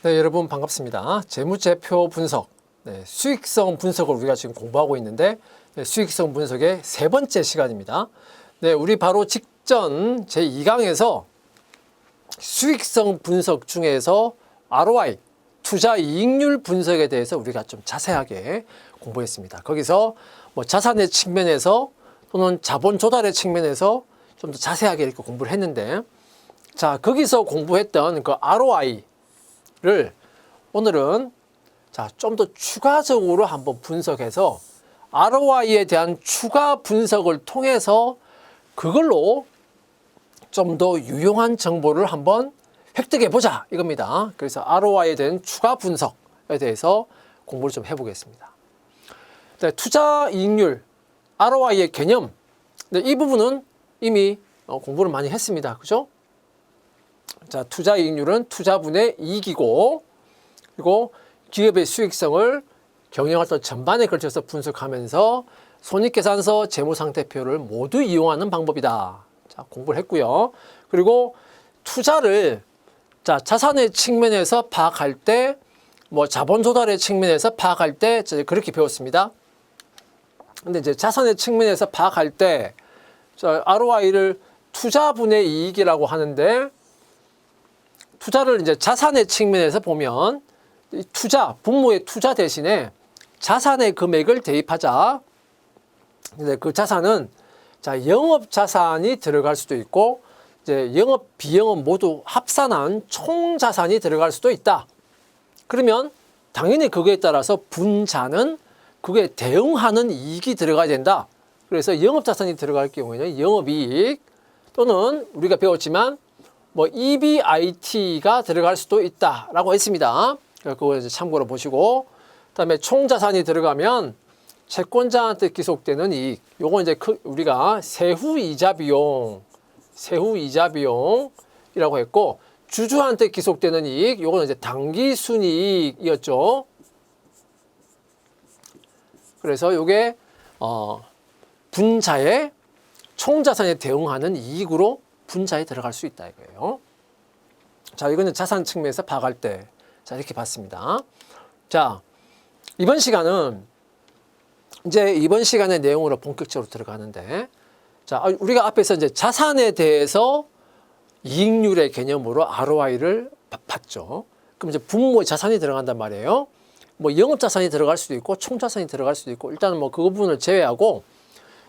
네, 여러분 반갑습니다. 재무제표 분석, 수익성 분석을 우리가 지금 공부하고 있는데 수익성 분석의 세 번째 시간입니다. 네, 우리 바로 직전 제2강에서 수익성 분석 중에서 ROI, 투자 이익률 분석에 대해서 우리가 좀 자세하게 공부했습니다. 거기서 뭐 자산의 측면에서 또는 자본 조달의 측면에서 좀 더 자세하게 이렇게 공부를 했는데, 자, 거기서 공부했던 그 ROI를 오늘은 좀 더 추가적으로 한번 분석해서 ROI에 대한 추가 분석을 통해서 그걸로 좀 더 유용한 정보를 한번 획득해 보자 이겁니다. 그래서 ROI에 대한 추가 분석에 대해서 공부를 좀 해보겠습니다. 네, 투자 이익률, ROI의 개념, 네, 이 부분은 이미 공부를 많이 했습니다. 그죠? 자, 투자 이익률은 투자분의 이익이고, 그리고 기업의 수익성을 경영활동 전반에 걸쳐서 분석하면서 손익계산서, 재무상태표를 모두 이용하는 방법이다. 자, 공부를 했고요. 그리고 투자를 자산의 측면에서 파악할 때, 뭐 자본 조달의 측면에서 파악할 때 그렇게 배웠습니다. 근데 이제 자산의 측면에서 파악할 때 ROI를 투자분의 이익이라고 하는데, 투자를 이제 자산의 측면에서 보면 투자, 분모의 투자 대신에 자산의 금액을 대입하자. 근데 그 자산은 영업 자산이 들어갈 수도 있고, 이제 영업 비영업 모두 합산한 총 자산이 들어갈 수도 있다. 그러면 당연히 그거에 따라서 분자는 그게 대응하는 이익이 들어가야 된다. 그래서 영업 자산이 들어갈 경우에는 영업이익, 또는 우리가 배웠지만 뭐 EBIT가 들어갈 수도 있다라고 했습니다. 그거 이제 참고로 보시고, 그다음에 총 자산이 들어가면 채권자한테 기속되는 이익, 요건 이제 우리가 세후 이자 비용이라고 했고, 주주한테 기속되는 이익, 요거는 이제 당기 순이익이었죠. 그래서 요게 분자의 총 자산에 대응하는 이익으로 분자에 들어갈 수 있다 이거예요. 자, 이거는 자산 측면에서 파악할 때 이렇게 봤습니다. 자, 이번 시간은 이제 이번 시간의 내용으로 본격적으로 들어가는데, 자, 우리가 앞에서 이제 자산에 대해서 이익률의 개념으로 ROI를 봤죠. 그럼 이제 분모의 자산이 들어간단 말이에요. 뭐 영업 자산이 들어갈 수도 있고 총 자산이 들어갈 수도 있고, 일단은 뭐 그 부분을 제외하고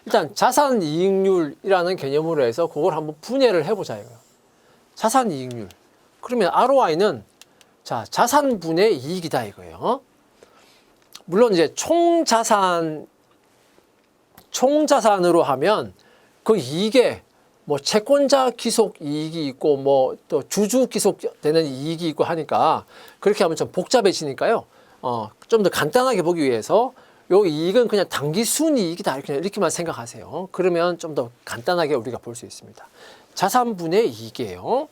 일단 자산 이익률이라는 개념으로 해서 그걸 한번 분해를 해보자 이거예요. 자산 이익률. 그러면 ROI는 자산분의 이익이다 이거예요. 물론 이제 총 자산으로 하면 그 이익에 뭐 채권자 기속 이익이 있고 뭐 또 주주 기속되는 이익이 있고 하니까 그렇게 하면 좀 복잡해지니까요. 좀 더 간단하게 보기 위해서 요 이익은 그냥 당기 순이익이다 이렇게만 생각하세요. 그러면 좀 더 간단하게 우리가 볼 수 있습니다. 자산분의 이익이에요.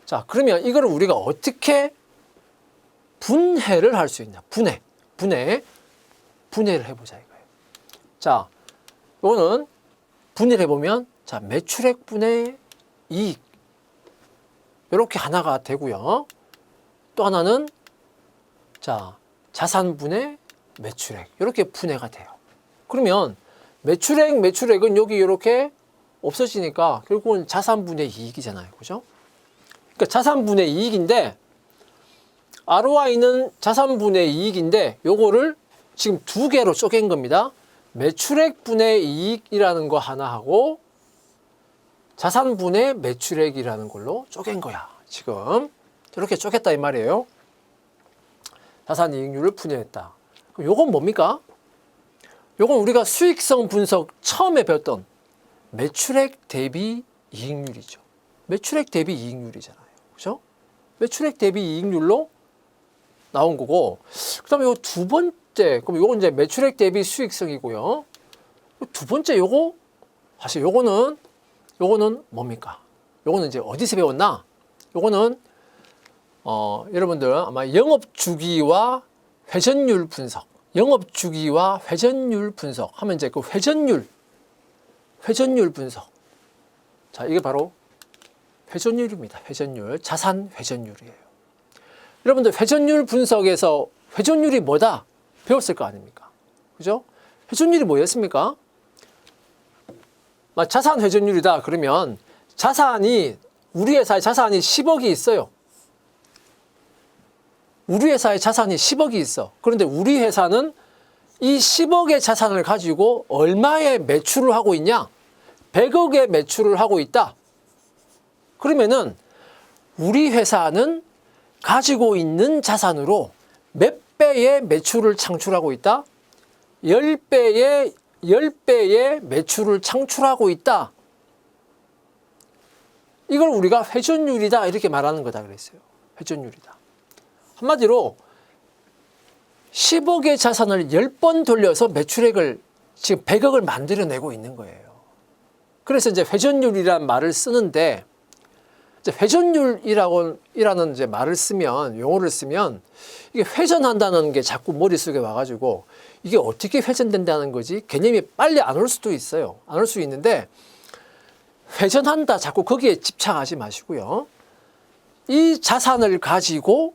자, 그러면 이거를 우리가 어떻게 분해를 할 수 있냐? 분해를 해보자 이거예요. 자, 이거는 분해를 해보면 매출액분의 이익, 이렇게 하나가 되고요. 또 하나는 자산분의 매출액, 이렇게 분해가 돼요. 그러면 매출액은 여기 이렇게 없어지니까 결국은 자산분의 이익이잖아요. 그죠? 그러니까 자산분의 이익인데, ROI는 자산분의 이익인데 요거를 지금 두 개로 쪼갠 겁니다. 매출액분의 이익이라는 거 하나 하고 자산분의 매출액이라는 걸로 쪼갠 거야. 지금 이렇게 쪼갰다 이 말이에요. 자산이익률을 분해했다. 그럼 요건 뭡니까? 요건 우리가 수익성 분석 처음에 배웠던 매출액 대비 이익률이죠. 매출액 대비 이익률이잖아요. 그죠? 매출액 대비 이익률로 나온 거고, 그 다음에 요 두 번째, 그럼 요건 이제 매출액 대비 수익성이고요. 두 번째 사실 요거는 뭡니까? 요거는 이제 어디서 배웠나? 요거는, 여러분들 아마 영업주기와 회전율 분석 하면 이제 그 회전율 분석. 자, 이게 바로 회전율입니다. 회전율, 자산 회전율이에요. 여러분들 회전율 분석에서 회전율이 뭐다 배웠을 거 아닙니까? 그죠? 회전율이 뭐였습니까? 자산 회전율이다 그러면 우리 회사에 자산이 10억이 있어요. 우리 회사에 자산이 10억이 있어. 그런데 우리 회사는 이 10억의 자산을 가지고 얼마의 매출을 하고 있냐? 100억의 매출을 하고 있다. 그러면은 우리 회사는 가지고 있는 자산으로 몇 배의 매출을 창출하고 있다? 10배의 매출을 창출하고 있다. 이걸 우리가 회전율이다 이렇게 말하는 거다 그랬어요. 회전율이다. 한마디로 10억의 자산을 10번 돌려서 매출액을 지금 100억을 만들어내고 있는 거예요. 그래서 이제 회전율이라는 말을 쓰는데 이제 회전율이라는 이제 말을 쓰면 용어를 쓰면 이게 회전한다는 게 자꾸 머릿속에 와가지고 이게 어떻게 회전된다는 거지? 개념이 빨리 안 올 수도 있어요. 안 올 수 있는데 회전한다 자꾸 거기에 집착하지 마시고요. 이 자산을 가지고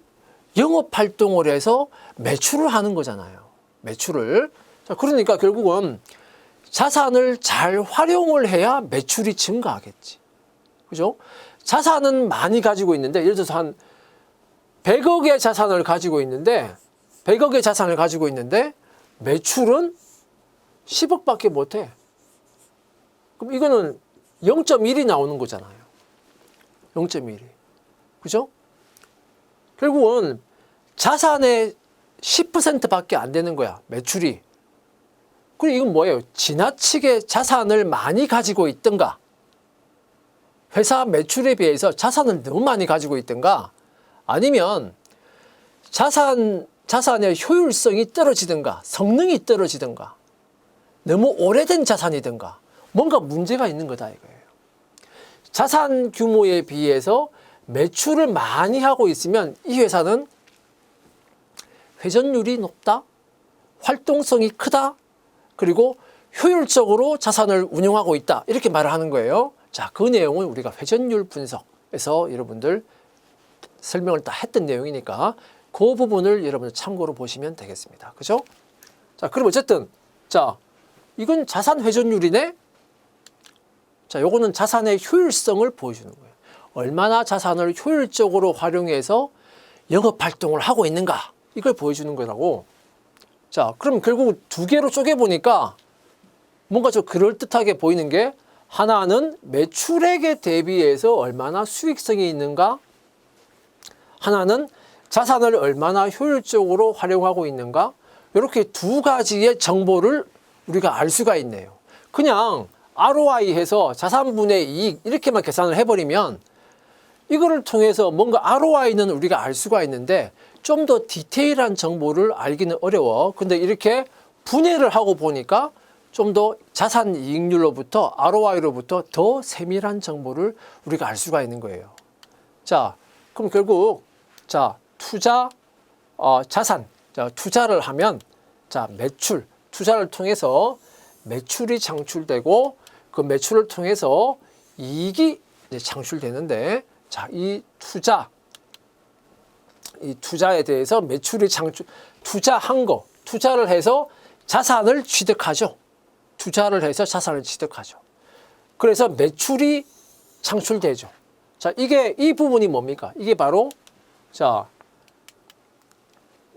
영업활동을 해서 매출을 하는 거잖아요. 매출을. 자, 그러니까 결국은 자산을 잘 활용을 해야 매출이 증가하겠지. 그죠? 자산은 많이 가지고 있는데, 예를 들어서 한 100억의 자산을 가지고 있는데, 매출은 10억밖에 못 해. 그럼 이거는 0.1이 나오는 거잖아요. 0.1이. 그죠? 결국은 자산의 10%밖에 안 되는 거야. 매출이. 그리고 이건 뭐예요? 지나치게 자산을 많이 가지고 있던가, 회사 매출에 비해서 자산을 너무 많이 가지고 있던가, 아니면 자산의 효율성이 떨어지든가, 성능이 떨어지든가, 너무 오래된 자산이든가, 뭔가 문제가 있는 거다 이거예요. 자산 규모에 비해서 매출을 많이 하고 있으면 이 회사는 회전율이 높다, 활동성이 크다, 그리고 효율적으로 자산을 운용하고 있다 이렇게 말을 하는 거예요. 자, 그 내용을 우리가 회전율 분석에서 여러분들 설명을 다 했던 내용이니까 그 부분을 여러분들 참고로 보시면 되겠습니다. 그죠? 자, 그럼 어쨌든 자, 이건 자산 회전율이네. 자, 요거는 자산의 효율성을 보여주는 거예요. 얼마나 자산을 효율적으로 활용해서 영업 활동을 하고 있는가 이걸 보여주는 거라고. 자, 그럼 결국 두 개로 쪼개보니까 뭔가 좀 그럴듯하게 보이는 게, 하나는 매출액에 대비해서 얼마나 수익성이 있는가, 하나는 자산을 얼마나 효율적으로 활용하고 있는가, 이렇게 두 가지의 정보를 우리가 알 수가 있네요. 그냥 ROI 해서 자산분의 이익 이렇게만 계산을 해버리면 이거를 통해서 뭔가 ROI는 우리가 알 수가 있는데 좀 더 디테일한 정보를 알기는 어려워. 근데 이렇게 분해를 하고 보니까 좀 더 자산 이익률로부터 ROI로부터 더 세밀한 정보를 우리가 알 수가 있는 거예요. 자, 그럼 결국 자, 자산, 자, 투자를 하면 자, 투자를 통해서 매출이 창출되고 그 매출을 통해서 이익이 창출되는데, 자, 이 투자에 대해서 매출이 투자를 해서 자산을 취득하죠. 그래서 매출이 창출되죠. 자, 이 부분이 뭡니까? 이게 바로, 자,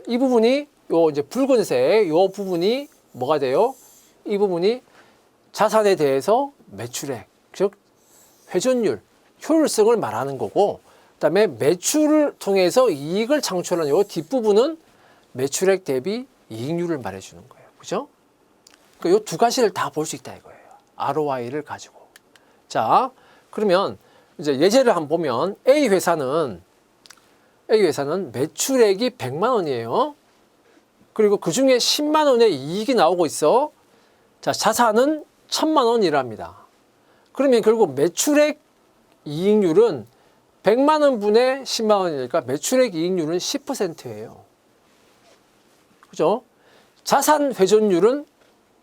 이 부분이 이제 붉은색 요 부분이 뭐가 돼요? 이 부분이 자산에 대해서 매출액, 즉 회전율, 효율성을 말하는 거고, 그다음에 매출을 통해서 이익을 창출하는 요 뒷부분은 매출액 대비 이익률을 말해주는 거예요. 그죠? 그러니까 요 두 가지를 다 볼 수 있다 이거예요. ROI를 가지고. 자, 그러면 이제 예제를 한번 보면 A 회사는 매출액이 100만 원이에요. 그리고 그 중에 10만 원의 이익이 나오고 있어. 자, 자산은 1000만 원이랍니다. 그러면 결국 매출액 이익률은 100만 원 분의 10만 원이니까 매출액 이익률은 10%예요. 그죠? 자산 회전율은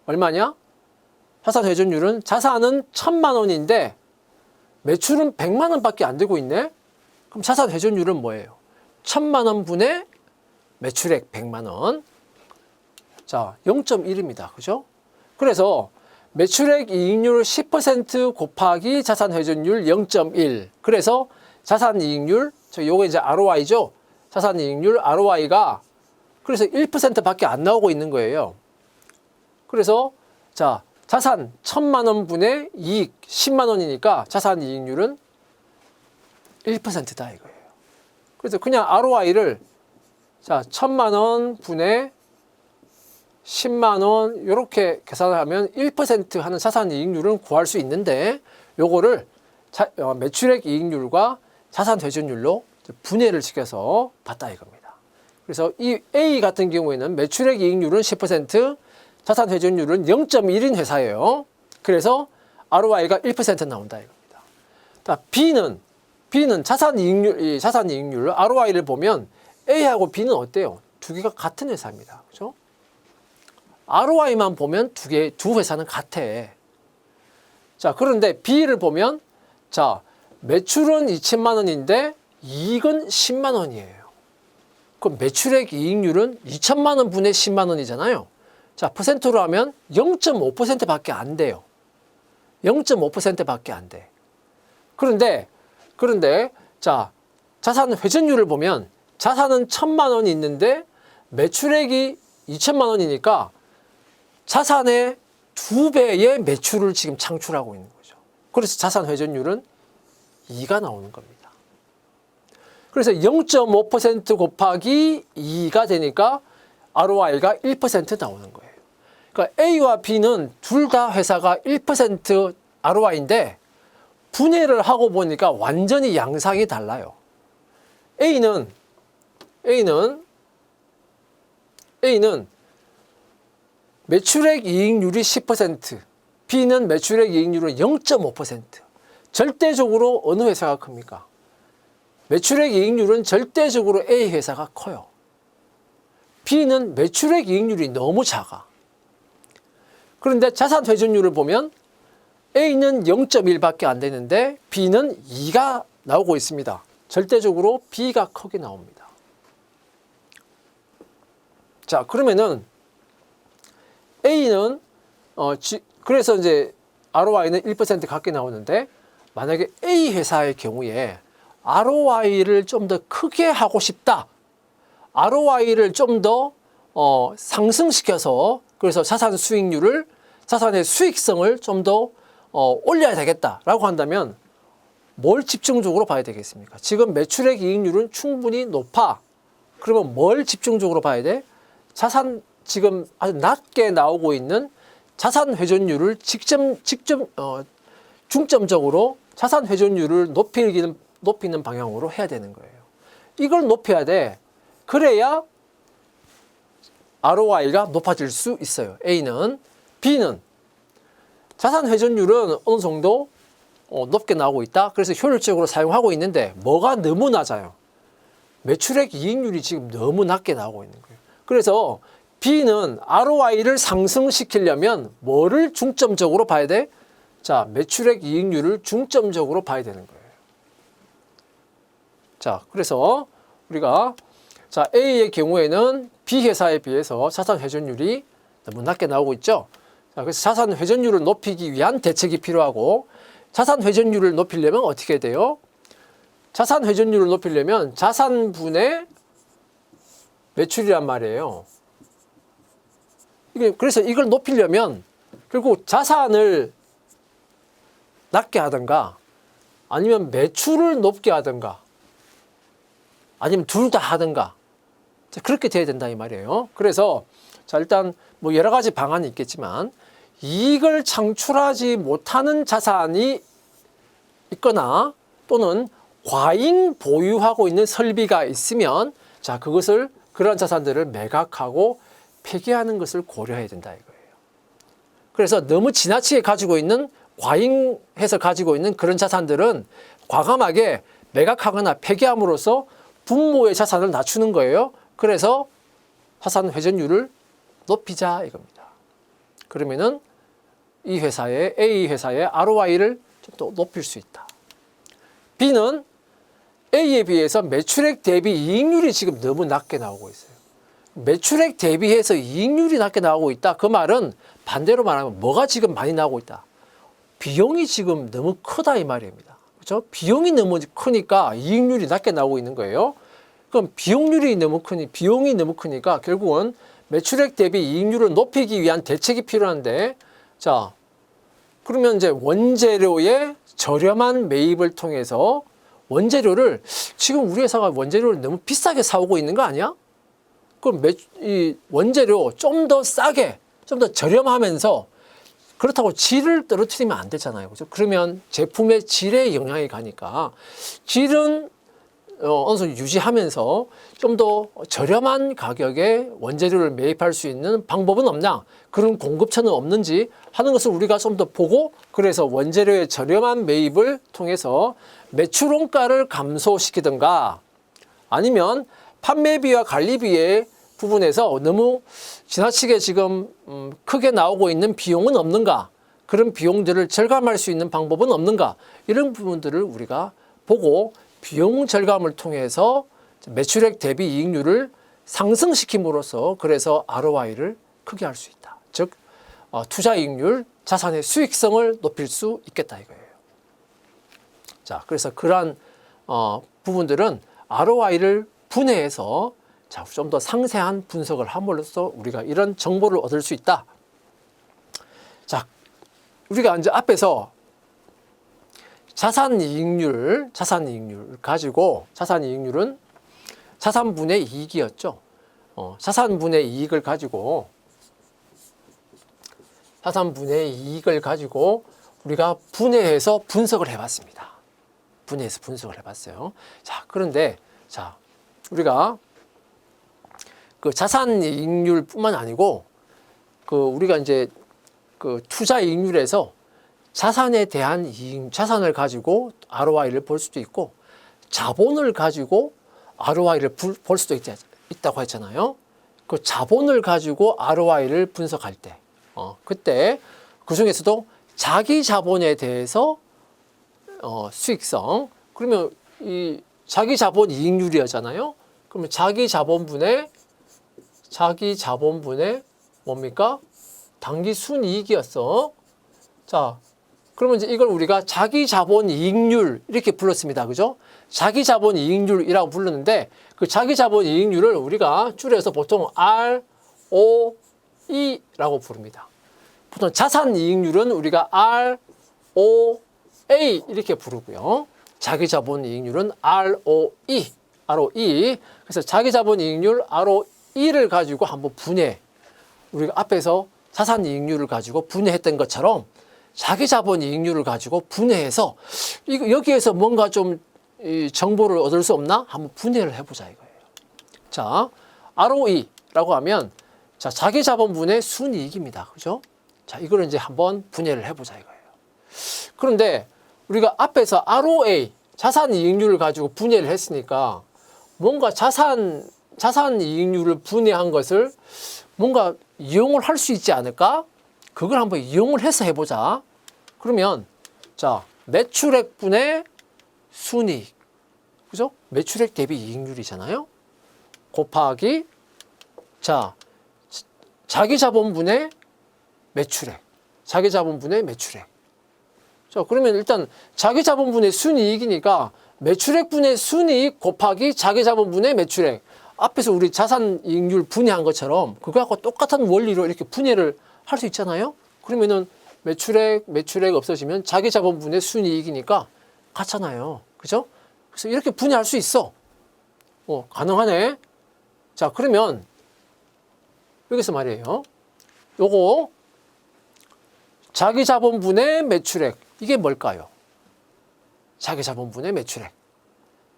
얼마냐? 자산은 1000만 원인데 매출은 100만 원밖에 안 되고 있네? 그럼 자산 회전율은 뭐예요? 1000만 원 분의 매출액 100만 원. 자, 0.1입니다. 그죠? 그래서 매출액 이익률 10% 곱하기 자산 회전율 0.1. 그래서 자산 이익률, 요거 이제 ROI죠. 자산 이익률 ROI가 그래서 1%밖에 안 나오고 있는 거예요. 그래서 자, 자산 1000만 원 분의 이익 10만 원이니까 자산 이익률은 1%다 이거예요. 그래서 그냥 ROI를 자, 1000만 원 분의 10만 원 이렇게 계산을 하면 1% 하는 자산 이익률은 구할 수 있는데 요거를 매출액 이익률과 자산 회전율로 분해를 시켜서 봤다 이겁니다. 그래서 이 A 같은 경우에는 매출액 이익률은 10%, 자산 회전율은 0.1인 회사예요. 그래서 ROI가 1% 나온다 이겁니다. 자, B는 자산 이익률 ROI를 보면 A하고 B는 어때요? 두 개가 같은 회사입니다. 그죠? ROI만 보면 두 회사는 같아. 자, 그런데 B를 보면, 자, 매출은 2천만 원인데 이익은 10만 원이에요. 그럼 매출액 이익률은 2천만 원 분의 10만 원이잖아요. 자, 퍼센트로 하면 0.5%밖에 안 돼요. 0.5%밖에 안 돼. 그런데, 자, 자산 회전율을 보면 자산은 1000만 원이 있는데 매출액이 2천만 원이니까 자산의 2배의 매출을 지금 창출하고 있는 거죠. 그래서 자산 회전율은 2가 나오는 겁니다. 그래서 0.5% 곱하기 2가 되니까 ROI가 1% 나오는 거예요. 그러니까 A와 B는 둘 다 회사가 1% ROI인데 분해를 하고 보니까 완전히 양상이 달라요. A는 매출액 이익률이 10%, B는 매출액 이익률은 0.5%. 절대적으로 어느 회사가 큽니까? 매출액 이익률은 절대적으로 A 회사가 커요. B는 매출액 이익률이 너무 작아. 그런데 자산 회전율을 보면 A는 0.1밖에 안 되는데 B는 2가 나오고 있습니다. 절대적으로 B가 크게 나옵니다. 자, 그러면은 A는 그래서 이제 ROI는 1% 갖게 나오는데 만약에 A 회사의 경우에 ROI를 좀 더 크게 하고 싶다. ROI를 좀 더 상승시켜서 그래서 자산의 수익성을 좀 더 올려야 되겠다라고 한다면 뭘 집중적으로 봐야 되겠습니까? 지금 매출액 이익률은 충분히 높아. 그러면 뭘 집중적으로 봐야 돼? 지금 아주 낮게 나오고 있는 자산 회전율을 중점적으로 자산 회전율을 높이는 방향으로 해야 되는 거예요. 이걸 높여야 돼. 그래야 ROI가 높아질 수 있어요. A는. B는 자산 회전율은 어느 정도 높게 나오고 있다. 그래서 효율적으로 사용하고 있는데 뭐가 너무 낮아요. 매출액 이익률이 지금 너무 낮게 나오고 있는 거예요. 그래서 B는 ROI를 상승시키려면 뭐를 중점적으로 봐야 돼? 자, 매출액 이익률을 중점적으로 봐야 되는 거예요. 자, 그래서 우리가 자, A의 경우에는 B 회사에 비해서 자산 회전율이 너무 낮게 나오고 있죠. 자, 그래서 자산 회전율을 높이기 위한 대책이 필요하고 자산 회전율을 높이려면 어떻게 돼요? 자산 회전율을 높이려면 자산분의 매출이란 말이에요. 그래서 이걸 높이려면 결국 자산을 낮게 하든가 아니면 매출을 높게 하든가 아니면 둘 다 하든가 그렇게 돼야 된다 이 말이에요. 그래서 자, 일단 뭐 여러 가지 방안이 있겠지만 이익을 창출하지 못하는 자산이 있거나 또는 과잉 보유하고 있는 설비가 있으면 자, 그런 자산들을 매각하고 폐기하는 것을 고려해야 된다 이거예요. 그래서 너무 지나치게 과잉해서 가지고 있는 그런 자산들은 과감하게 매각하거나 폐기함으로써 분모의 자산을 낮추는 거예요. 그래서 자산 회전율을 높이자 이겁니다. 그러면은 A 회사의 ROI를 좀 더 높일 수 있다. B는 A에 비해서 매출액 대비 이익률이 지금 너무 낮게 나오고 있어요. 매출액 대비해서 이익률이 낮게 나오고 있다. 그 말은 반대로 말하면 뭐가 지금 많이 나오고 있다. 비용이 지금 너무 크다 이 말입니다. 그렇죠? 비용이 너무 크니까 이익률이 낮게 나오고 있는 거예요. 그럼 비용이 너무 크니까 결국은 매출액 대비 이익률을 높이기 위한 대책이 필요한데, 자, 그러면 이제 원재료의 저렴한 매입을 통해서 원재료를, 지금 우리 회사가 원재료를 너무 비싸게 사오고 있는 거 아니야? 그럼 이 원재료 좀 더 싸게, 좀 더 저렴하면서, 그렇다고 질을 떨어뜨리면 안 되잖아요. 그죠? 그러면 제품의 질에 영향이 가니까 질은 어느 정도 유지하면서 좀 더 저렴한 가격에 원재료를 매입할 수 있는 방법은 없냐? 그런 공급처는 없는지 하는 것을 우리가 좀 더 보고, 그래서 원재료의 저렴한 매입을 통해서 매출 원가를 감소시키든가, 아니면 판매비와 관리비의 부분에서 너무 지나치게 지금 크게 나오고 있는 비용은 없는가? 그런 비용들을 절감할 수 있는 방법은 없는가? 이런 부분들을 우리가 보고 비용 절감을 통해서 매출액 대비 이익률을 상승시킴으로써 그래서 ROI를 크게 할 수 있다. 즉 투자 이익률, 자산의 수익성을 높일 수 있겠다 이거예요. 자, 그래서 그러한 부분들은 ROI를 분해해서 좀 더 상세한 분석을 함으로써 우리가 이런 정보를 얻을 수 있다. 자, 우리가 이제 앞에서 자산이익률 가지고, 자산이익률은 자산분의 이익이었죠. 자산분의 이익을 가지고 우리가 분해해서 분석을 해봤습니다. 분해해서 분석을 해봤어요. 자, 그런데 자, 우리가 그 자산이익률뿐만 아니고 우리가 이제 투자이익률에서 자산에 대한 이익, 자산을 가지고 ROI를 볼 수도 있고 자본을 가지고 ROI를 볼 수도 있다고 했잖아요. 그 자본을 가지고 ROI를 분석할 때, 그때 그 중에서도 자기 자본에 대해서 수익성, 그러면 이 자기 자본 이익률이었잖아요. 그러면 자기 자본분의 뭡니까? 당기 순이익이었어. 자, 그러면 이제 이걸 우리가 자기 자본 이익률 이렇게 불렀습니다. 그죠? 자기 자본 이익률이라고 부르는데 그 자기 자본 이익률을 우리가 줄여서 보통 ROE라고 부릅니다. 보통 자산 이익률은 우리가 ROA 이렇게 부르고요. 자기 자본 이익률은 ROE. 그래서 자기 자본 이익률 ROE를 가지고 한번 우리가 앞에서 자산 이익률을 가지고 분해했던 것처럼 자기 자본 이익률을 가지고 분해해서 여기에서 뭔가 좀 정보를 얻을 수 없나? 한번 분해를 해보자 이거예요. 자, ROE라고 하면 자, 자기 자본분의 순이익입니다. 그죠? 자, 이거를 이제 한번 분해를 해보자 이거예요. 그런데 우리가 앞에서 ROA, 자산 이익률을 가지고 분해를 했으니까 뭔가 자산 이익률을 분해한 것을 뭔가 이용을 할 수 있지 않을까? 그걸 한번 이용을 해서 해보자. 그러면 자, 매출액분의 순이익, 그죠? 매출액 대비 이익률이잖아요. 곱하기 자, 자기 자본분의 매출액. 자, 그러면 일단 자기 자본분의 순이익이니까 매출액분의 순이익 곱하기 자기 자본분의 매출액. 앞에서 우리 자산 이익률 분해한 것처럼 그거하고 똑같은 원리로 이렇게 분해를 할 수 있잖아요. 그러면은 매출액 없어지면 자기 자본분의 순이익이니까 같잖아요. 그죠? 그래서 이렇게 분해할 수 있어. 가능하네. 자, 그러면 여기서 말이에요. 요거 자기 자본분의 매출액. 이게 뭘까요? 자기 자본분의 매출액.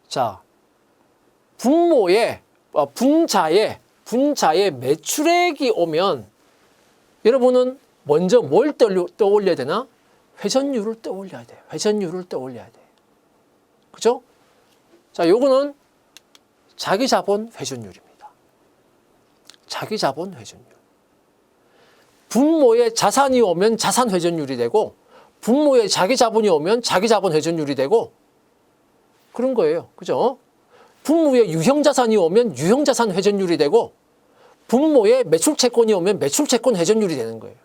자, 분자의 매출액이 오면 여러분은 먼저 뭘 떠올려야 되나? 회전율을 떠올려야 돼요. 그죠? 자, 요거는 자기 자본 회전율입니다. 분모에 자산이 오면 자산 회전율이 되고 분모에 자기 자본이 오면 자기 자본 회전율이 되고 그런 거예요. 그죠? 분모에 유형자산이 오면 유형자산 회전율이 되고 분모에 매출채권이 오면 매출채권 회전율이 되는 거예요.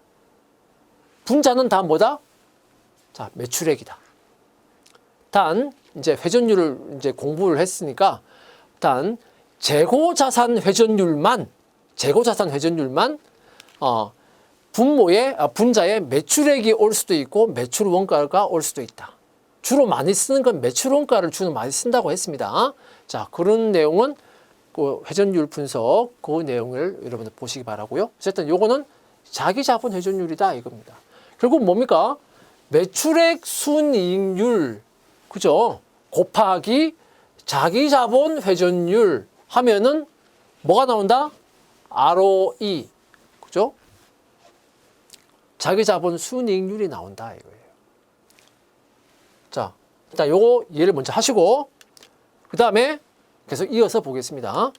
분자는 다 뭐다? 자, 매출액이다. 단 이제 회전율을 이제 공부를 했으니까 단 재고자산 회전율만 분자에 매출액이 올 수도 있고 매출 원가가 올 수도 있다. 주로 많이 쓰는 건 매출 원가를 주로 많이 쓴다고 했습니다. 자, 그런 내용은 그 회전율 분석 그 내용을 여러분들 보시기 바라고요. 어쨌든 요거는 자기 자본 회전율이다 이겁니다. 결국 뭡니까? 매출액 순이익률, 그죠? 곱하기 자기 자본 회전율 하면은 뭐가 나온다? ROE, 그죠? 자기 자본 순이익률이 나온다 이거예요. 자, 일단 요거 이해를 먼저 하시고 그 다음에 계속 이어서 보겠습니다.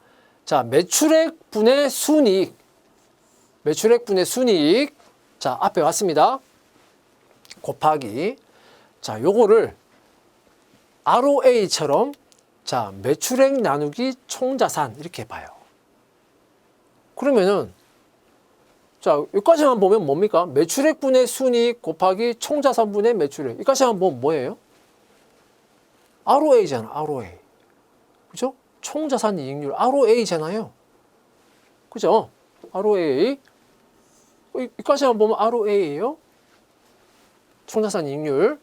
자, 매출액 분의 순이익. 자, 앞에 왔습니다. 곱하기. 자, 요거를 ROA처럼 자, 매출액 나누기 총자산 이렇게 봐요. 그러면은 자, 여기까지만 보면 뭡니까? 매출액 분의 순이익 곱하기 총자산 분의 매출액. 여기까지만 보면 뭐예요? ROA잖아, ROA. 그죠? 총자산 이익률, ROA잖아요. 그죠? ROA. 여기까지만 보면 ROA예요. 총자산 이익률.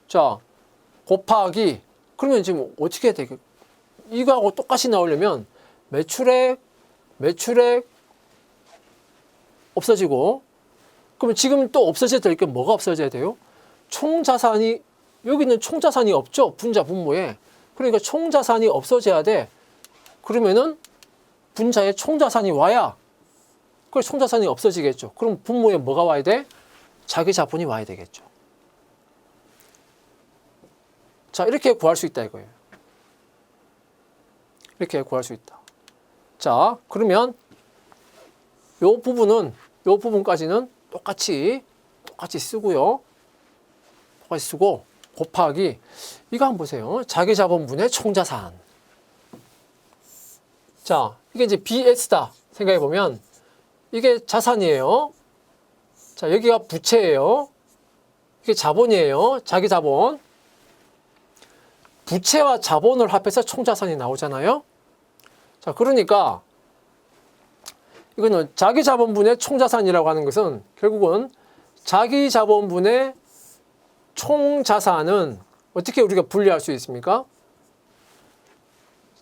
자, 곱하기. 그러면 지금 어떻게 해야 되겠? 이거하고 똑같이 나오려면 매출액 없어지고, 그러면 지금 또 없어져야 될 게 뭐가 없어져야 돼요? 총자산이, 여기는 총자산이 없죠? 분자 분모에. 그러니까 총자산이 없어져야 돼. 그러면은 분자에 총자산이 와야, 그 총자산이 없어지겠죠. 그럼 분모에 뭐가 와야 돼? 자기 자본이 와야 되겠죠. 자, 이렇게 구할 수 있다 이거예요. 이렇게 구할 수 있다. 자, 그러면 요 부분까지는 똑같이 쓰고요. 똑같이 쓰고 곱하기 이거 한번 보세요. 자기 자본분의 총자산. 자, 이게 이제 BS다 생각해 보면 이게 자산이에요. 자, 여기가 부채예요. 이게 자본이에요. 자기 자본. 부채와 자본을 합해서 총자산이 나오잖아요. 자, 그러니까 이거는 자기 자본분의 총자산이라고 하는 것은 결국은 자기 자본분의 총자산은 어떻게 우리가 분리할 수 있습니까?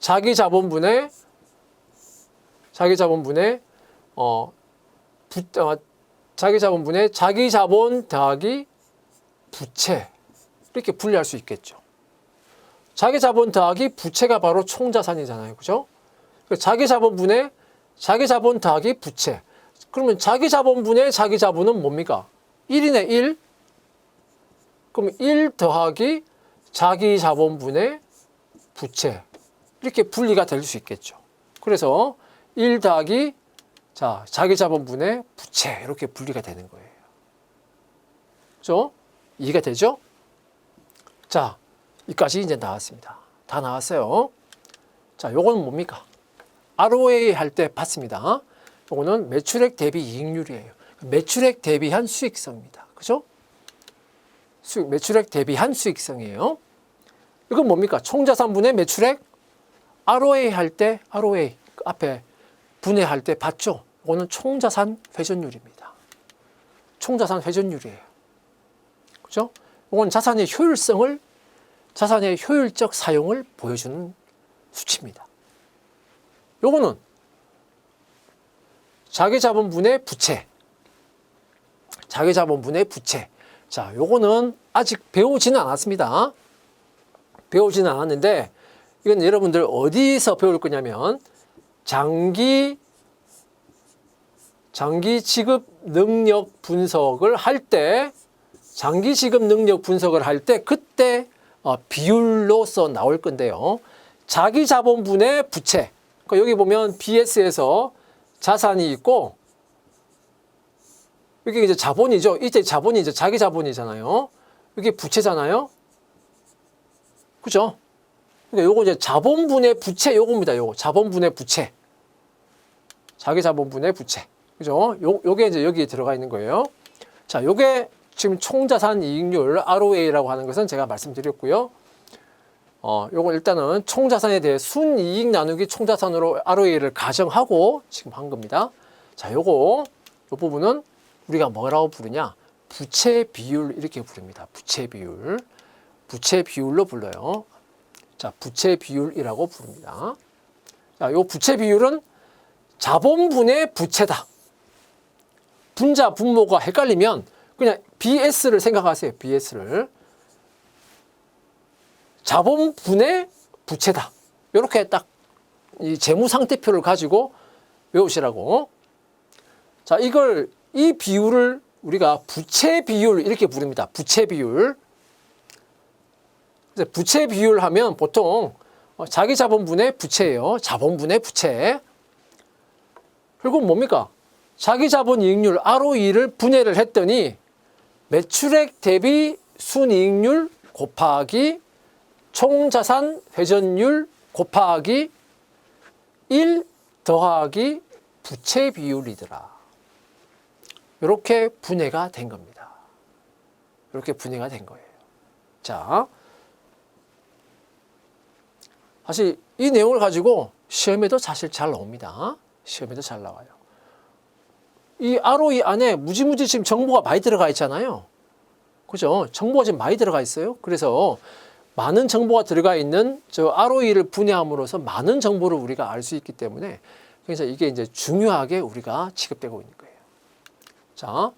자기 자본분의 자기 자본 더하기 부채 이렇게 분리할 수 있겠죠. 자기 자본 더하기 부채가 바로 총자산이잖아요. 그죠? 자기 자본분의 자기 자본 더하기 부채. 그러면 자기 자본분의 자기 자본은 뭡니까? 1이네 1. 그럼 1 더하기 자기 자본분의 부채. 이렇게 분리가 될 수 있겠죠. 그래서 1 더하기 자, 자기 자본분의 부채 이렇게 분리가 되는 거예요. 그죠? 이해가 되죠? 자, 여기까지 이제 나왔습니다. 다 나왔어요. 자, 요거는 뭡니까? ROA 할 때 봤습니다. 요거는 매출액 대비 이익률이에요. 매출액 대비한 수익성입니다. 그죠? 매출액 대비한 수익성이에요. 이건 뭡니까? 총자산분의 매출액 ROA 할 때 ROA 앞에 분해할 때 봤죠? 이거는 총자산 회전율입니다. 총자산 회전율이에요. 그죠? 이건 자산의 효율적 사용을 보여주는 수치입니다. 요거는 자기 자본분의 부채. 자, 요거는 아직 배우지는 않았습니다. 배우지는 않았는데 이건 여러분들 어디서 배울 거냐면 장기 지급 능력 분석을 할 때 그때 비율로서 나올 건데요. 자기 자본분의 부채. 그러니까 여기 보면 BS에서 자산이 있고 여기 이제 자본이죠. 이때 자본이 이제 자기 자본이잖아요. 이게 부채잖아요. 그죠? 그러니까 요거 이제 자본분의 부채 요겁니다. 요거 자본분의 부채. 자기 자본분의 부채. 그죠? 요게 이제 여기에 들어가 있는 거예요. 자, 요게 지금 총자산 이익률 ROA라고 하는 것은 제가 말씀드렸고요. 요거 일단은 총자산에 대해 순이익 나누기 총자산으로 ROA를 가정하고 지금 한 겁니다. 자, 요 부분은 우리가 뭐라고 부르냐? 부채 비율 이렇게 부릅니다. 부채 비율. 부채 비율로 불러요. 자, 부채 비율이라고 부릅니다. 자, 요 부채 비율은 자본분의 부채다. 분자, 분모가 헷갈리면 그냥 BS를 생각하세요. BS를. 자본분의 부채다. 이렇게 딱 이 재무상태표를 가지고 외우시라고. 자, 이 비율을 우리가 부채 비율 이렇게 부릅니다. 부채 비율. 부채 비율 하면 보통 자기 자본분의 부채예요. 자본분의 부채. 그리고 뭡니까? 자기 자본 이익률 ROE를 분해를 했더니 매출액 대비 순이익률 곱하기 총자산 회전율 곱하기 1 더하기 부채 비율이더라. 이렇게 분해가 된 겁니다. 이렇게 분해가 된 거예요. 자, 사실 이 내용을 가지고 시험에도 사실 잘 나옵니다. 시험에도 잘 나와요. 이 ROE 안에 무지무지 지금 정보가 많이 들어가 있잖아요. 그죠? 정보가 지금 많이 들어가 있어요. 그래서 많은 정보가 들어가 있는 저 ROE를 분해함으로써 많은 정보를 우리가 알 수 있기 때문에 그래서 이게 이제 중요하게 우리가 취급되고 있는 거예요. 자,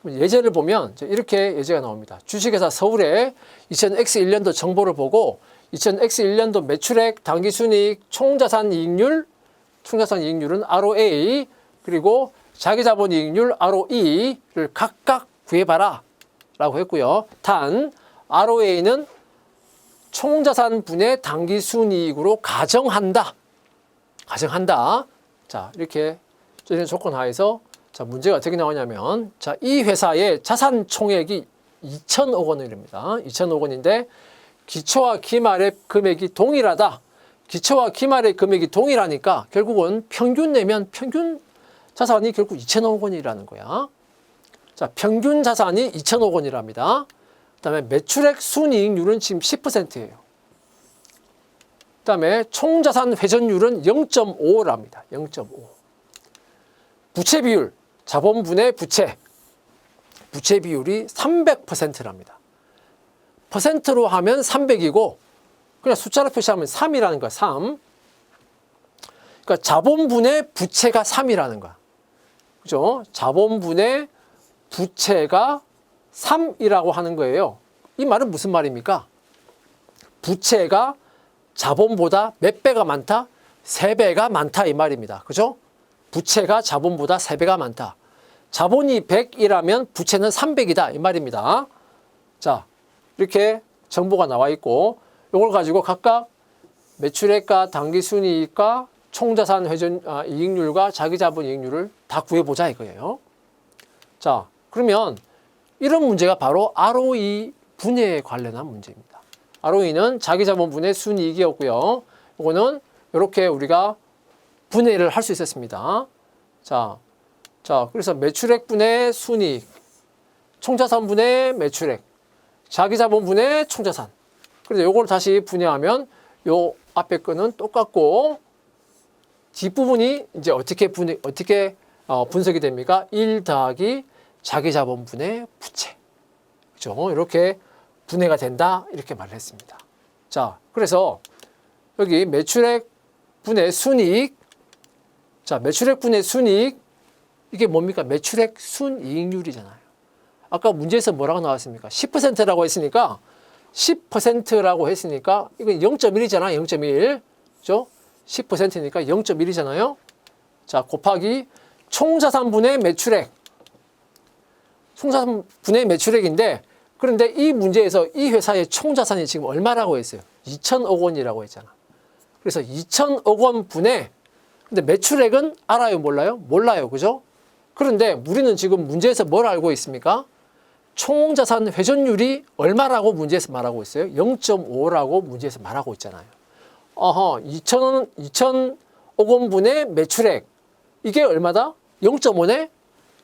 예제를 보면 이렇게 예제가 나옵니다. 주식회사 서울의 2000X1년도 정보를 보고 2000X1년도 매출액, 당기순이익, 총자산 이익률은 ROA, 그리고 자기자본이익률 ROE를 각각 구해봐라 라고 했고요. 단 ROA는 총자산 분의 당기순이익으로 가정한다. 자, 이렇게 이런 조건 하에서 자, 문제가 어떻게 나오냐면 자, 이 회사의 자산 총액이 2천억 원입니다. 2천억 원인데 기초와 기말의 금액이 동일하다. 기초와 기말의 금액이 동일하니까 결국은 평균 내면 평균 자산이 결국 2천억 원이라는 거야. 자, 평균 자산이 2천억 원이랍니다. 그 다음에 매출액 순이익률은 지금 10%예요. 그 다음에 총자산 회전율은 0.5랍니다. 0.5. 부채 비율, 자본분의 부채 비율이 300%랍니다. 퍼센트로 하면 300이고 그냥 숫자로 표시하면 3이라는 거야. 3. 그러니까 자본분의 부채가 3이라는 거야. 그죠? 자본분의 부채가 3이라고 하는 거예요. 이 말은 무슨 말입니까? 부채가 자본보다 몇 배가 많다? 3배가 많다 이 말입니다. 그죠? 부채가 자본보다 3배가 많다. 자본이 100이라면 부채는 300이다 이 말입니다. 자, 이렇게 정보가 나와 있고 이걸 가지고 각각 매출액과 당기순이익과 총자산 회전 이익률과 자기자본 이익률을 다 구해보자 이거예요. 자, 그러면 이런 문제가 바로 ROE 분해에 관련한 문제입니다. ROE는 자기자본 분해 순이익이었고요. 이거는 이렇게 우리가 분해를 할 수 있었습니다. 자, 그래서 매출액 분해 순이익, 총자산 분해 매출액, 자기자본 분해 총자산. 그래서 요걸 다시 분해하면 요 앞에 거는 똑같고 뒷부분이 이제 어떻게 분석이 됩니까? 1 더하기 자기자본 분해 부채. 그죠? 이렇게 분해가 된다. 이렇게 말을 했습니다. 자, 그래서 여기 매출액 분해 순이익. 자, 매출액 분해 순이익. 이게 뭡니까? 매출액 순이익률이잖아요. 아까 문제에서 뭐라고 나왔습니까? 10%라고 했으니까 10%라고 했으니까 이건 0.1이잖아. 0.1. 그죠? 10%니까 0.1이잖아요. 자, 곱하기 총자산 분의 매출액. 총자산 분의 매출액인데 그런데 이 문제에서 이 회사의 총자산이 지금 얼마라고 했어요? 2천억 원이라고 했잖아. 그래서 2천억 원 분의 근데 매출액은 알아요? 몰라요? 몰라요. 그죠? 그런데 우리는 지금 문제에서 뭘 알고 있습니까? 총자산 회전율이 얼마라고 문제에서 말하고 있어요? 0.5라고 문제에서 말하고 있잖아요. 2천억 원분의 매출액. 이게 얼마다? 0.5네?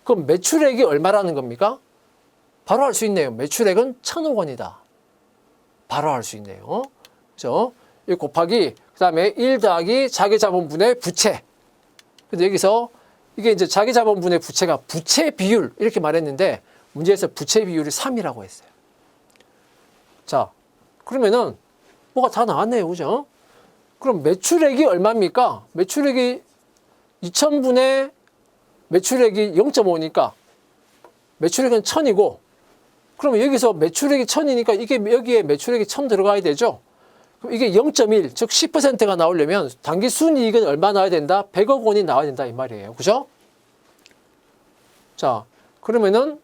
그럼 매출액이 얼마라는 겁니까? 바로 알 수 있네요. 매출액은 1,000억 원이다. 바로 알 수 있네요. 그죠? 이 곱하기, 그 다음에 1 더하기 자기자본분의 부채. 근데 여기서 이게 이제 자기자본분의 부채가 부채 비율, 이렇게 말했는데, 문제에서 부채 비율이 3이라고 했어요. 자, 그러면은, 뭐가 다 나왔네요. 그죠? 그럼 매출액이 얼마입니까? 매출액이 2,000분의 매출액이 0.5니까, 매출액은 1,000이고, 그러면 여기서 매출액이 1,000이니까 이게 여기에 매출액이 1,000 들어가야 되죠? 그럼 이게 0.1, 즉 10%가 나오려면 당기 순이익은 얼마 나와야 된다? 100억 원이 나와야 된다 이 말이에요. 그죠? 자, 그러면은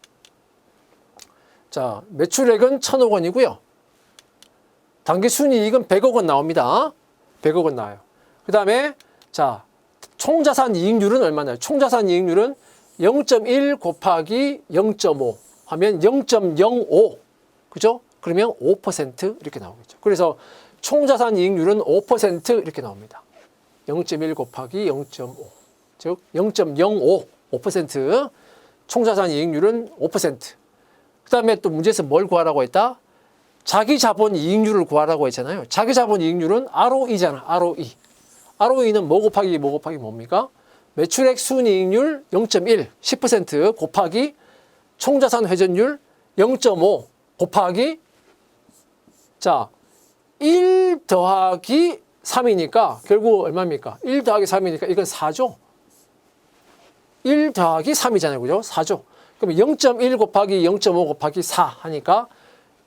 자, 매출액은 1,000억 원이고요. 당기 순이익은 100억 원 나옵니다. 100억 원 나와요. 그다음에 자, 총자산 이익률은 얼마나요? 총자산 이익률은 0.1 곱하기 0.5 하면 0.05. 그죠? 그러면 5% 이렇게 나오겠죠. 그래서 총자산 이익률은 5% 이렇게 나옵니다. 0.1 곱하기 0.5. 즉 0.05. 5%. 총자산 이익률은 5%. 그다음에 또 문제에서 뭘 구하라고 했다? 자기 자본 이익률을 구하라고 했잖아요. 자기 자본 이익률은 ROE잖아. ROE. ROE는 뭐 곱하기 뭐 곱하기 뭡니까? 매출액 순이익률 0.1, 10% 곱하기 총자산 회전율 0.5 곱하기 자, 1 더하기 3이니까 결국 얼마입니까? 1 더하기 3이니까 이건 4죠. 1 더하기 3이잖아요. 그죠? 4죠. 그럼 0.1 곱하기 0.5 곱하기 4 하니까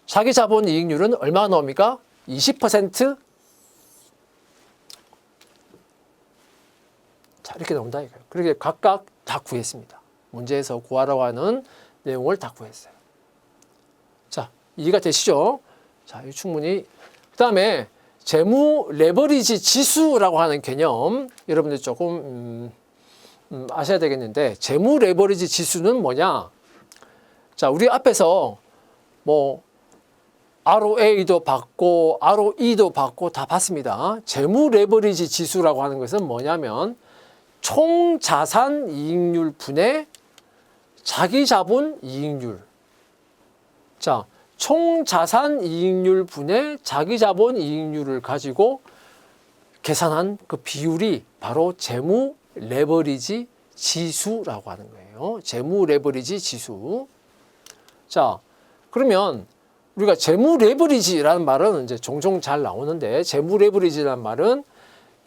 자기 자본 이익률은 얼마 나옵니까? 20%. 자, 이렇게 나온다 이거예요. 그렇게 각각 다 구했습니다. 문제에서 구하라고 하는 내용을 다 구했어요. 자, 이해가 되시죠? 자, 이 충분히. 그 다음에 재무 레버리지 지수라고 하는 개념 여러분들 조금 아셔야 되겠는데, 재무 레버리지 지수는 뭐냐? 자, 우리 앞에서 뭐 ROA도 받고 ROE도 받고 다 봤습니다. 재무 레버리지 지수라고 하는 것은 뭐냐면 총 자산 이익률 분의 자기 자본 이익률. 자, 총 자산 이익률 분의 자기 자본 이익률을 가지고 계산한 그 비율이 바로 재무 레버리지 지수라고 하는 거예요. 재무 레버리지 지수. 자, 그러면 우리가 재무 레버리지라는 말은 이제 종종 잘 나오는데, 재무 레버리지라는 말은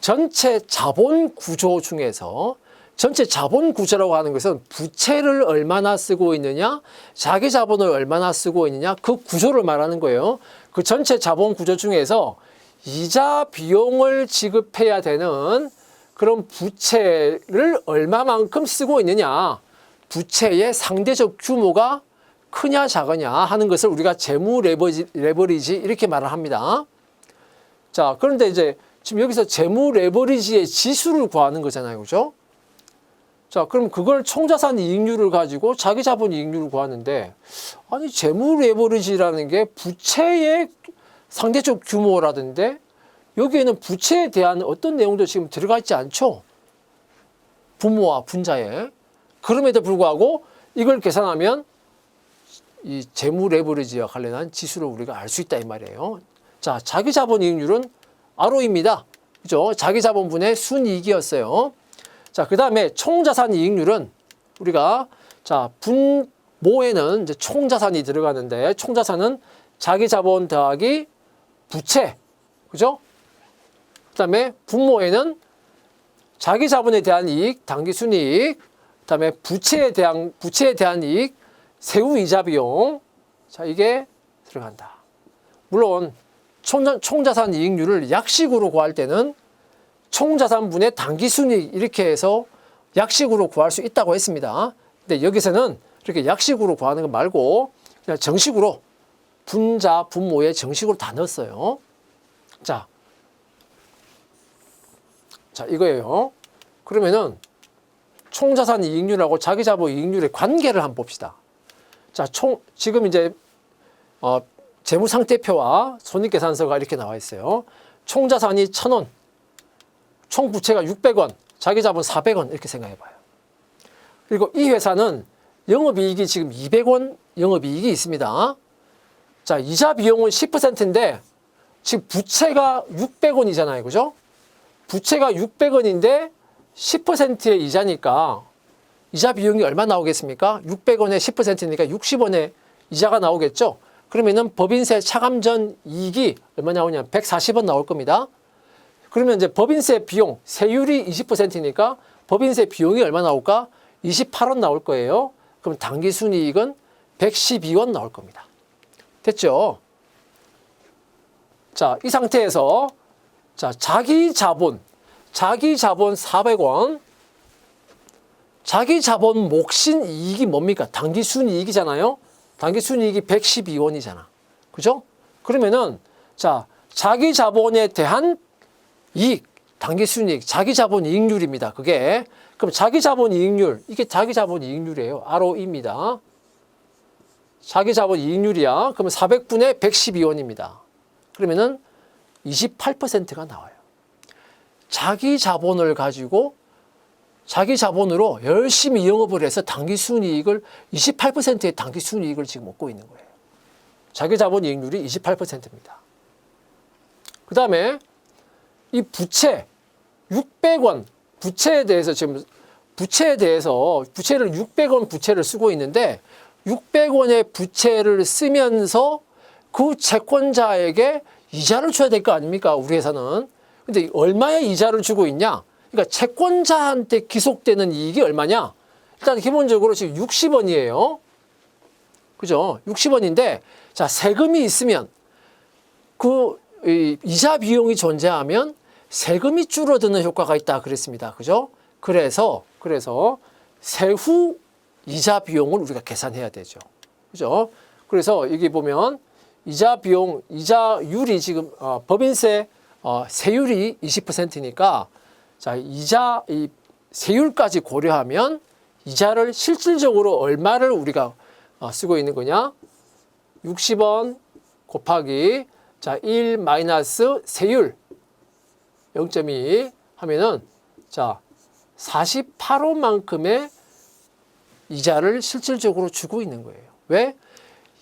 전체 자본 구조 중에서, 전체 자본 구조라고 하는 것은 부채를 얼마나 쓰고 있느냐, 자기 자본을 얼마나 쓰고 있느냐, 그 구조를 말하는 거예요. 그 전체 자본 구조 중에서 이자 비용을 지급해야 되는 그런 부채를 얼마만큼 쓰고 있느냐, 부채의 상대적 규모가 크냐 작으냐 하는 것을 우리가 재무 레버리지 이렇게 말을 합니다. 자, 그런데 이제 지금 여기서 재무 레버리지의 지수를 구하는 거잖아요. 그죠? 자, 그럼 그걸 총자산 이익률을 가지고 자기 자본 이익률을 구하는데, 아니, 재무 레버리지라는 게 부채의 상대적 규모라던데, 여기에는 부채에 대한 어떤 내용도 지금 들어가 있지 않죠? 부모와 분자에. 그럼에도 불구하고 이걸 계산하면 이 재무 레버리지와 관련한 지수를 우리가 알 수 있다 이 말이에요. 자, 자기 자본 이익률은 ROE입니다. 그죠? 자기 자본분의 순이익이었어요. 자, 그 다음에 총자산 이익률은 우리가 자, 분모에는 이제 총자산이 들어가는데, 총자산은 자기 자본 더하기 부채. 그죠? 그 다음에 분모에는 자기 자본에 대한 이익, 당기 순이익, 그 다음에 부채에 대한 이익, 세후 이자 비용. 자, 이게 들어간다. 물론 총자산 이익률을 약식으로 구할 때는 총자산분의 당기순이익 이렇게 해서 약식으로 구할 수 있다고 했습니다. 근데 여기서는 이렇게 약식으로 구하는 거 말고 그냥 정식으로 분자, 분모에 정식으로 다 넣었어요. 자, 이거예요. 그러면은 총자산 이익률하고 자기자본 이익률의 관계를 한번 봅시다. 자, 지금 이제 재무상태표와 손익계산서가 이렇게 나와 있어요. 총 자산이 1,000원, 총 부채가 600원, 자기 자본 400원 이렇게 생각해 봐요. 그리고 이 회사는 영업이익이 지금 200원 영업이익이 있습니다. 자, 이자 비용은 10%인데 지금 부채가 600원이잖아요. 그죠? 부채가 600원인데 10%의 이자니까 이자 비용이 얼마 나오겠습니까? 600원에 10%니까 60원의 이자가 나오겠죠? 그러면은 법인세 차감 전 이익이 얼마 나오냐? 140원 나올 겁니다. 그러면 이제 법인세 비용, 세율이 20%니까 법인세 비용이 얼마 나올까? 28원 나올 거예요. 그럼 당기순이익은 112원 나올 겁니다. 됐죠? 자, 이 상태에서 자, 자기 자본 400원. 자기 자본 몫인 이익이 뭡니까? 당기순이익이잖아요. 당기순이익이 112원이잖아. 그죠? 그러면은 자, 자기 자본에 대한 이익, 당기순이익, 자기 자본 이익률입니다. 그게 그럼 자기 자본 이익률, 이게 자기 자본 이익률이에요. ROE입니다. 자기 자본 이익률이야. 그러면 400분의 112원입니다. 그러면은 28%가 나와요. 자기 자본을 가지고 자기 자본으로 열심히 영업을 해서 당기순이익을 28%의 당기순이익을 지금 얻고 있는 거예요. 자기 자본 이익률이 28%입니다. 그 다음에 이 부채 600원 부채에 대해서 지금 부채를 600원 부채를 쓰고 있는데 600원의 부채를 쓰면서 그 채권자에게 이자를 줘야 될 거 아닙니까? 우리 회사는. 근데 얼마의 이자를 주고 있냐? 그러니까 채권자한테 기속되는 이익이 얼마냐? 일단 기본적으로 지금 60원이에요. 그죠? 60원인데 자, 세금이 있으면 그 이자 비용이 존재하면 세금이 줄어드는 효과가 있다 그랬습니다. 그죠? 그래서 세후 이자 비용을 우리가 계산해야 되죠. 그죠? 그래서 여기 보면 이자 비용, 이자율이 지금 법인세 세율이 20%니까 자, 이 세율까지 고려하면 이자를 실질적으로 얼마를 우리가 쓰고 있는 거냐? 60원 곱하기 자, 1 마이너스 세율 0.2 하면은 자, 48원만큼의 이자를 실질적으로 주고 있는 거예요. 왜?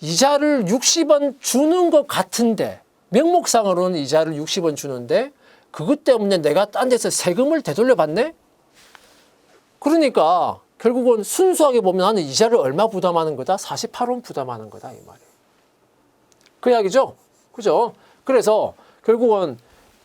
이자를 60원 주는 것 같은데 명목상으로는 이자를 60원 주는데 그것 때문에 내가 딴 데서 세금을 되돌려 받네? 그러니까 결국은 순수하게 보면 나는 이자를 얼마 부담하는 거다? 48원 부담하는 거다 이 말이에요. 그 이야기죠? 그죠? 그래서 결국은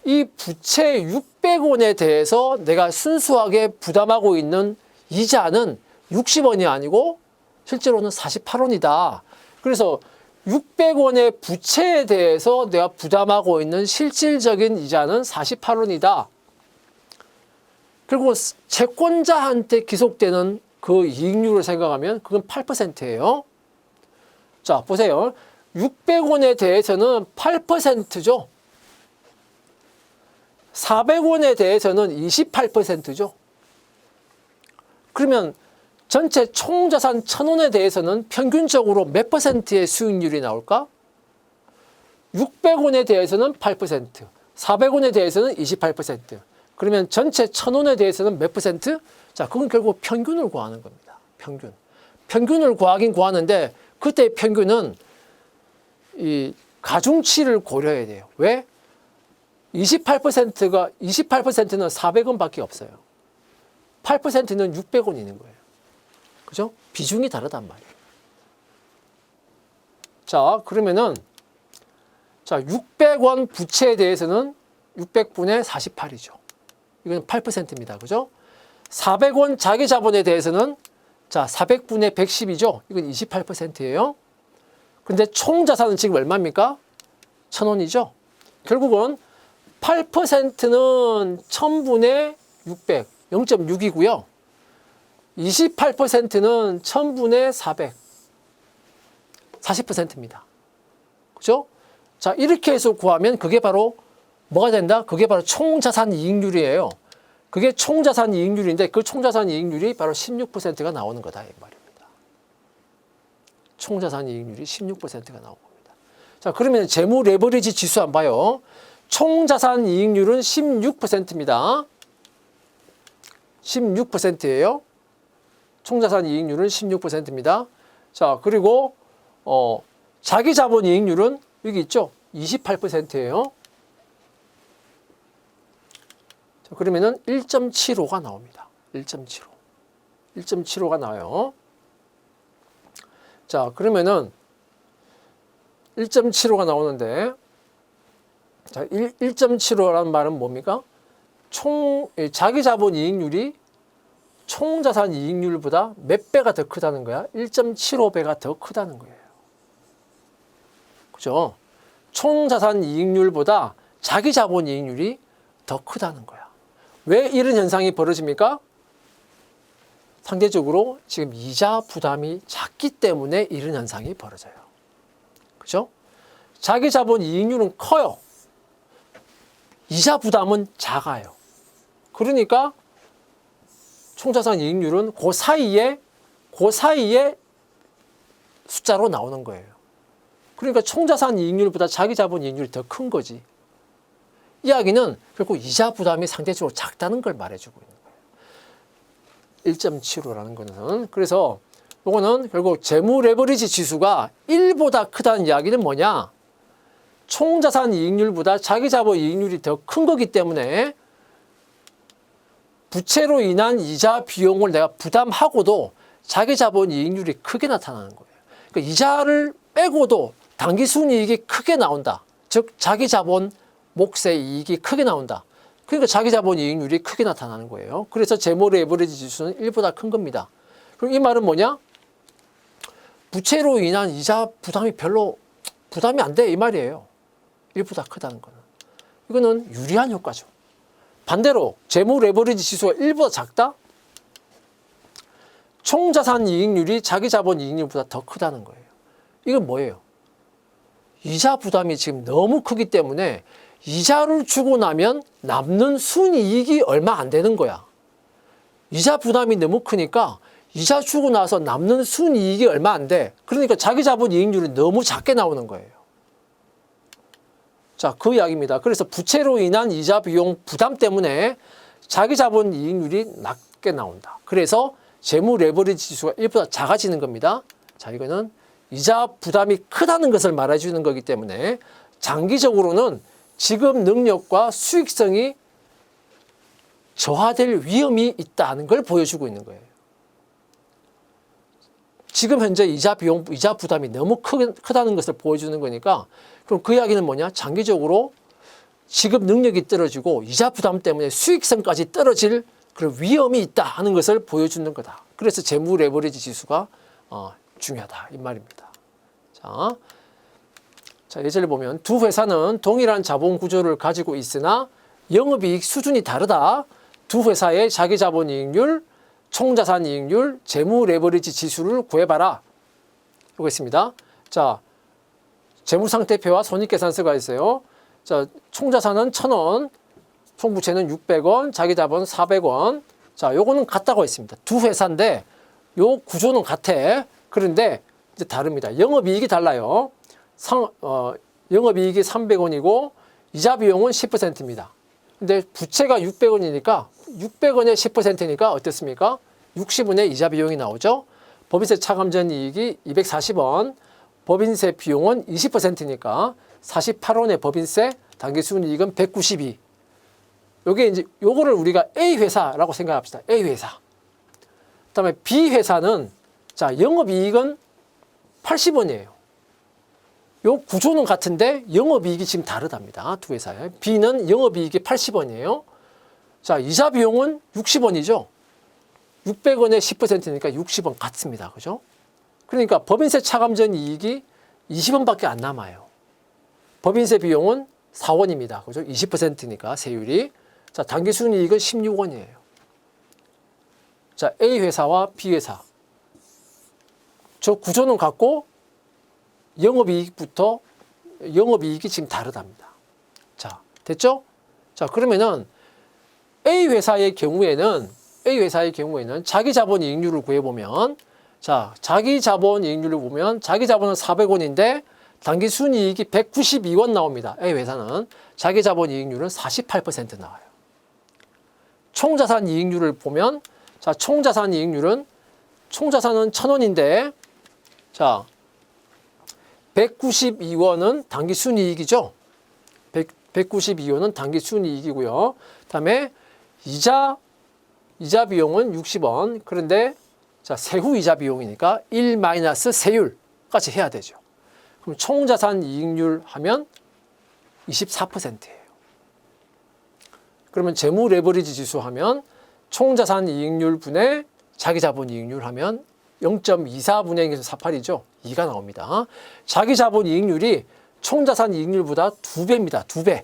이 부채 600원에 대해서 내가 순수하게 부담하고 있는 이자는 60원이 아니고 실제로는 48원이다. 그래서 600원의 부채에 대해서 내가 부담하고 있는 실질적인 이자는 48원이다. 그리고 채권자한테 기속되는 그 이익률을 생각하면 그건 8%예요. 자, 보세요. 600원에 대해서는 8%죠. 400원에 대해서는 28%죠. 그러면 전체 총자산 1,000원에 대해서는 평균적으로 몇 %의 수익률이 나올까? 600원에 대해서는 8%, 400원에 대해서는 28%. 그러면 전체 1,000원에 대해서는 몇 %? 자, 그건 결국 평균을 구하는 겁니다. 평균. 평균을 구하긴 구하는데 그때의 평균은 이 가중치를 고려해야 돼요. 왜? 28%는 400원밖에 없어요. 8%는 600원 있는 거예요. 그죠? 비중이 다르단 말이에요. 자, 그러면은 자, 600원 부채에 대해서는 600분의 48이죠. 이건 8%입니다. 그죠? 400원 자기 자본에 대해서는 자, 400분의 110이죠. 이건 28%예요. 근데 총 자산은 지금 얼마입니까? 1,000원이죠. 결국은 8%는 1000분의 600, 0.6이고요. 28%는 1000분의 400, 40%입니다. 그죠? 자, 이렇게 해서 구하면 그게 바로 뭐가 된다? 그게 바로 총자산 이익률이에요. 그게 총자산 이익률인데 그 총자산 이익률이 바로 16%가 나오는 거다 이 말입니다. 총자산 이익률이 16%가 나온 겁니다. 자, 그러면 재무 레버리지 지수 한번 봐요. 총자산 이익률은 16%입니다. 16%예요. 총자산 이익률은 16%입니다. 자, 그리고 자기 자본 이익률은 여기 있죠? 28%예요. 자, 그러면은 1.75가 나옵니다. 1.75. 1.75가 나와요. 자, 그러면은 1.75가 나오는데, 자, 1.75라는 말은 뭡니까? 자기 자본 이익률이 총자산 이익률보다 몇 배가 더 크다는 거야? 1.75배가 더 크다는 거예요. 그죠? 총자산 이익률보다 자기 자본 이익률이 더 크다는 거야. 왜 이런 현상이 벌어집니까? 상대적으로 지금 이자 부담이 작기 때문에 이런 현상이 벌어져요. 그죠? 자기 자본 이익률은 커요. 이자 부담은 작아요. 그러니까 총자산 이익률은 그 사이에 숫자로 나오는 거예요. 그러니까 총자산 이익률보다 자기 자본 이익률이 더 큰 거지. 이야기는 결국 이자 부담이 상대적으로 작다는 걸 말해주고 있는 거예요. 1.75라는 거는. 그래서 이거는 결국 재무 레버리지 지수가 1보다 크다는 이야기는 뭐냐? 총자산 이익률보다 자기 자본 이익률이 더 큰 거기 때문에 부채로 인한 이자 비용을 내가 부담하고도 자기 자본 이익률이 크게 나타나는 거예요. 그러니까 이자를 빼고도 당기 순이익이 크게 나온다. 즉 자기 자본 몫의 이익이 크게 나온다. 그러니까 자기 자본 이익률이 크게 나타나는 거예요. 그래서 재무 레버리지 지수는 1보다 큰 겁니다. 그럼 이 말은 뭐냐? 부채로 인한 이자 부담이 별로 부담이 안 돼 이 말이에요. 1보다 크다는 거는. 이거는 유리한 효과죠. 반대로 재무 레버리지 지수가 1보다 작다? 총자산 이익률이 자기 자본 이익률보다 더 크다는 거예요. 이건 뭐예요? 이자 부담이 지금 너무 크기 때문에 이자를 주고 나면 남는 순이익이 얼마 안 되는 거야. 이자 부담이 너무 크니까 이자 주고 나서 남는 순이익이 얼마 안 돼. 그러니까 자기 자본 이익률이 너무 작게 나오는 거예요. 자, 그 이야기입니다. 그래서 부채로 인한 이자 비용 부담 때문에 자기 자본 이익률이 낮게 나온다. 그래서 재무 레버리지 지수가 1보다 작아지는 겁니다. 자, 이거는 이자 부담이 크다는 것을 말해주는 거기 때문에 장기적으로는 지급 능력과 수익성이 저하될 위험이 있다는 걸 보여주고 있는 거예요. 지금 현재 이자 부담이 너무 크다는 것을 보여주는 거니까 그럼 그 이야기는 뭐냐? 장기적으로 지급 능력이 떨어지고 이자 부담 때문에 수익성까지 떨어질 그런 위험이 있다 하는 것을 보여주는 거다. 그래서 재무 레버리지 지수가 중요하다 이 말입니다. 자, 예제를 보면 두 회사는 동일한 자본 구조를 가지고 있으나 영업이익 수준이 다르다. 두 회사의 자기 자본 이익률, 총자산 이익률, 재무 레버리지 지수를 구해봐라. 이거 있습니다. 자, 재무상태표와 손익계산서가 있어요. 자, 총자산은 1,000원, 총부채는 600원, 자기 자본 400원. 자, 요거는 같다고 했습니다. 두 회사인데 요 구조는 같아. 그런데 이제 다릅니다. 영업이익이 달라요. 영업이익이 300원이고 이자 비용은 10%입니다. 근데 부채가 600원이니까 600원의 10%니까 어떻습니까? 60원의 이자 비용이 나오죠. 법인세 차감전 이익이 240원, 법인세 비용은 20%니까 48원의 법인세, 당기순이익은 192. 요게 이제 요거를 우리가 A 회사라고 생각합시다. A 회사. 그다음에 B 회사는 자, 영업이익은 80원이에요. 요 구조는 같은데 영업이익이 지금 다르답니다. 두 회사에. B는 영업이익이 80원이에요. 자, 이자 비용은 60원이죠. 600원의 10%니까 60원 같습니다. 그죠? 그러니까 법인세 차감전 이익이 20원밖에 안 남아요. 법인세 비용은 4원입니다. 그죠? 20%니까 세율이. 자, 당기순이익은 16원이에요. 자, A 회사와 B 회사. 저 구조는 같고 영업이익이 지금 다르답니다. 자, 됐죠? 자, 그러면은 A 회사의 경우에는 자기 자본 이익률을 구해보면 자, 자기 자본 이익률을 보면 자기 자본은 400원인데 당기 순이익이 192원 나옵니다. A 회사는 자기 자본 이익률은 48% 나와요. 총자산 이익률을 보면 자, 총자산 이익률은 총자산은 1,000원인데 자, 192원은 당기 순이익이죠. 192원은 당기 순이익이고요. 그다음에 이자 비용은 60원. 그런데 자, 세후 이자 비용이니까 1 마이너스 세율까지 해야 되죠. 그럼 총자산 이익률 하면 24%예요. 그러면 재무 레버리지 지수 하면 총자산 이익률 분의 자기 자본 이익률 하면 0.24분의 1에서 48이죠. 2가 나옵니다. 자기 자본 이익률이 총자산 이익률보다 2배입니다. 2배.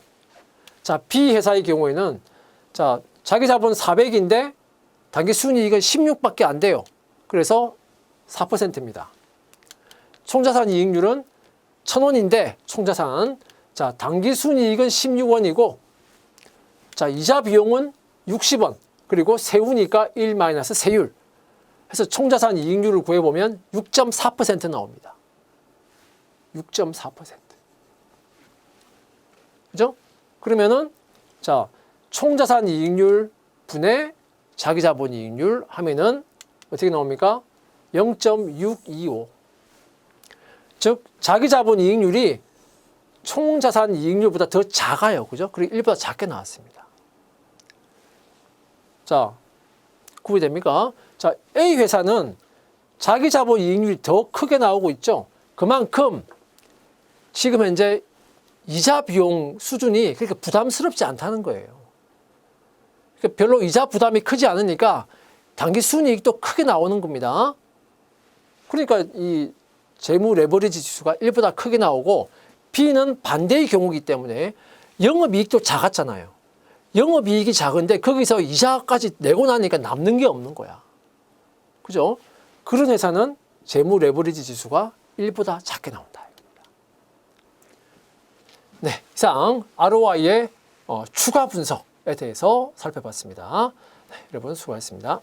자, B 회사의 경우에는 자, 자기 자본 400인데 당기 순이익은 16밖에 안 돼요. 그래서 4%입니다. 총자산 이익률은 1,000원인데 총자산 자, 당기 순이익은 16원이고 자, 이자 비용은 60원. 그리고 세후니까 1 마이너스 세율. 해서 총자산 이익률을 구해보면 6.4% 나옵니다. 6.4%. 그죠? 그러면은, 자, 총자산 이익률 분의 자기 자본 이익률 하면은 어떻게 나옵니까? 0.625. 즉, 자기 자본 이익률이 총자산 이익률보다 더 작아요. 그죠? 그리고 1보다 작게 나왔습니다. 자, 구분됩니까? 자, A 회사는 자기 자본 이익률이 더 크게 나오고 있죠. 그만큼 지금 현재 이자 비용 수준이 그렇게 부담스럽지 않다는 거예요. 그러니까 별로 이자 부담이 크지 않으니까 당기 순이익도 크게 나오는 겁니다. 그러니까 이 재무 레버리지 지수가 1보다 크게 나오고 B는 반대의 경우이기 때문에 영업이익도 작았잖아요. 영업이익이 작은데 거기서 이자까지 내고 나니까 남는 게 없는 거야. 그죠? 그런 회사는 재무 레버리지 지수가 1보다 작게 나온다. 네, 이상 ROI의 추가 분석에 대해서 살펴봤습니다. 네, 여러분 수고하셨습니다.